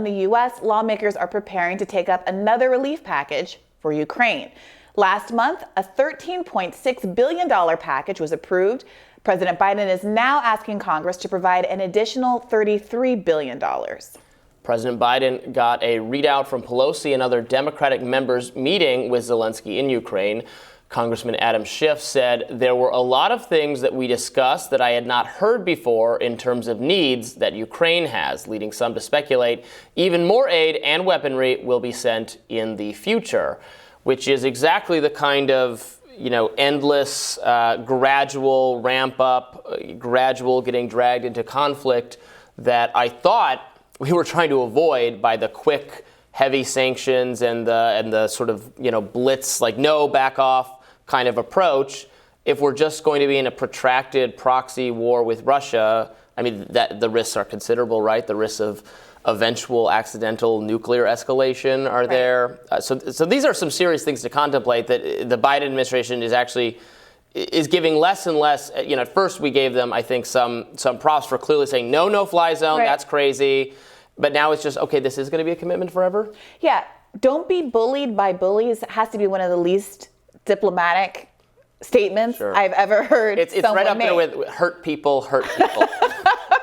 in the U.S., lawmakers are preparing to take up another relief package for Ukraine. Last month, a $13.6 billion package was approved. President Biden is now asking Congress to provide an additional $33 billion. President Biden got a readout from Pelosi and other Democratic members meeting with Zelensky in Ukraine. Congressman Adam Schiff said there were a lot of things that we discussed that I had not heard before in terms of needs that Ukraine has, leading some to speculate even more aid and weaponry will be sent in the future, which is exactly the kind of endless, gradual ramp up, gradual getting dragged into conflict that I thought we were trying to avoid by the quick, heavy sanctions and the sort of blitz, like no, back off kind of approach. If we're just going to be in a protracted proxy war with Russia, I mean, that the risks are considerable, right? The risks of eventual accidental nuclear escalation are there. So these are some serious things to contemplate that the Biden administration is giving less and less. At first we gave them, I think, some props for clearly saying no fly zone. Right. That's crazy. But now it's just, okay, this is going to be a commitment forever? Yeah. Don't be bullied by bullies has to be one of the least diplomatic statements I've ever heard. It's right up there with hurt people.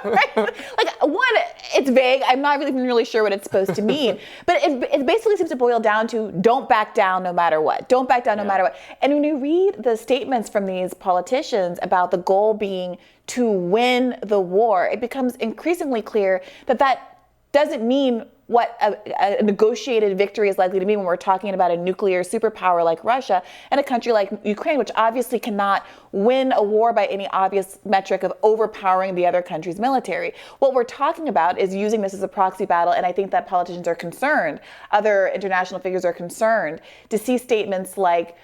Right? Like, one, it's vague. I'm not even really sure what it's supposed to mean. But it basically seems to boil down to don't back down no matter what. Don't back down no matter what. And when you read the statements from these politicians about the goal being to win the war, it becomes increasingly clear that doesn't mean what a negotiated victory is likely to mean when we're talking about a nuclear superpower like Russia and a country like Ukraine, which obviously cannot win a war by any obvious metric of overpowering the other country's military. What we're talking about is using this as a proxy battle, and I think that politicians are concerned, other international figures are concerned, to see statements like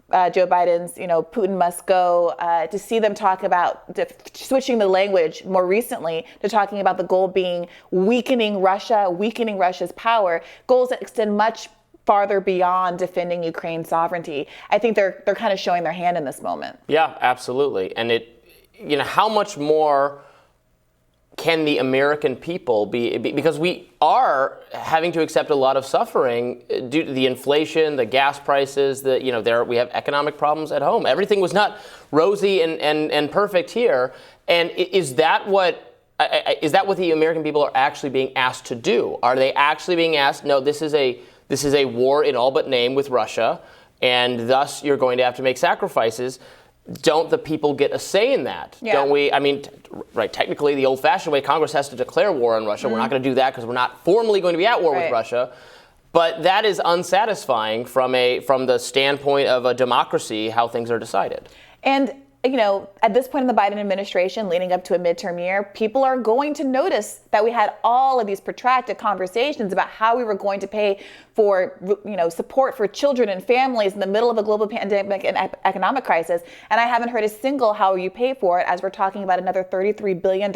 Joe Biden's, Putin must go, to see them talk about switching the language more recently to talking about the goal being weakening Russia's power, goals that extend much farther beyond defending Ukraine's sovereignty. I think they're kind of showing their hand in this moment. Yeah, absolutely. And how much more can the American people be, because we are having to accept a lot of suffering due to the inflation, the gas prices, we have economic problems at home. Everything was not rosy and perfect here. And is that what the American people are actually being asked to do? Are they actually being asked, no, this is a war in all but name with Russia, and thus you're going to have to make sacrifices? Don't the people get a say in that? Yeah. Don't we? I mean, right, technically the old-fashioned way, Congress has to declare war on Russia. Mm-hmm. We're not going to do that because we're not formally going to be at war with Russia. But that is unsatisfying from the standpoint of a democracy, how things are decided. And at this point in the Biden administration, leading up to a midterm year, people are going to notice that we had all of these protracted conversations about how we were going to pay for, support for children and families in the middle of a global pandemic and economic crisis. And I haven't heard a single how you pay for it, as we're talking about another $33 billion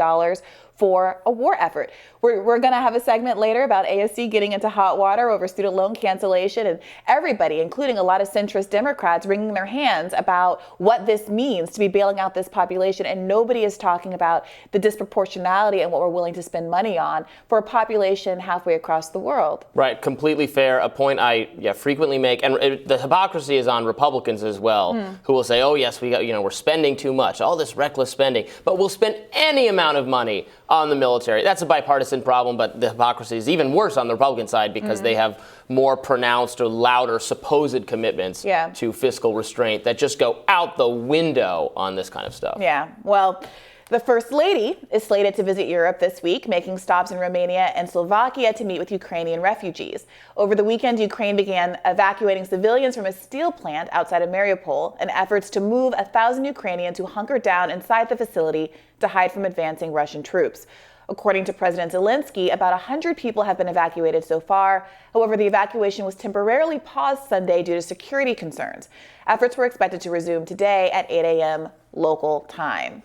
for a war effort. We're going to have a segment later about AOC getting into hot water over student loan cancellation, and everybody, including a lot of centrist Democrats, wringing their hands about what this means to be bailing out this population. And nobody is talking about the disproportionality and what we're willing to spend money on for a population halfway across the world. Right. Completely fair. A point I frequently make. And the hypocrisy is on Republicans as well, who will say, oh, yes, we're spending too much, all this reckless spending, but we'll spend any amount of money on the military. That's a bipartisan problem, but the hypocrisy is even worse on the Republican side because they have more pronounced or louder supposed commitments to fiscal restraint that just go out the window on this kind of stuff. Yeah, well, the First Lady is slated to visit Europe this week, making stops in Romania and Slovakia to meet with Ukrainian refugees. Over the weekend, Ukraine began evacuating civilians from a steel plant outside of Mariupol in efforts to move 1,000 Ukrainians who hunkered down inside the facility to hide from advancing Russian troops. According to President Zelensky, about 100 people have been evacuated so far. However, the evacuation was temporarily paused Sunday due to security concerns. Efforts were expected to resume today at 8 a.m. local time.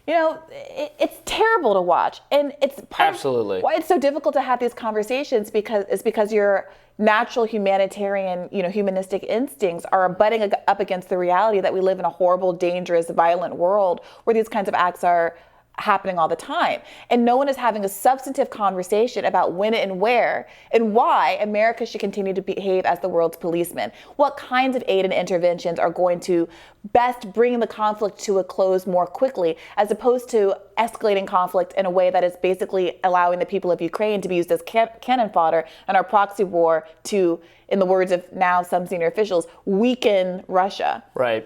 It's terrible to watch, and it's part Absolutely. Of why it's so difficult to have these conversations because your natural humanitarian, humanistic instincts are butting up against the reality that we live in a horrible, dangerous, violent world where these kinds of acts are happening all the time. And no one is having a substantive conversation about when and where and why America should continue to behave as the world's policeman. What kinds of aid and interventions are going to best bring the conflict to a close more quickly, as opposed to escalating conflict in a way that is basically allowing the people of Ukraine to be used as cannon fodder in our proxy war to, in the words of now some senior officials, weaken Russia. Right.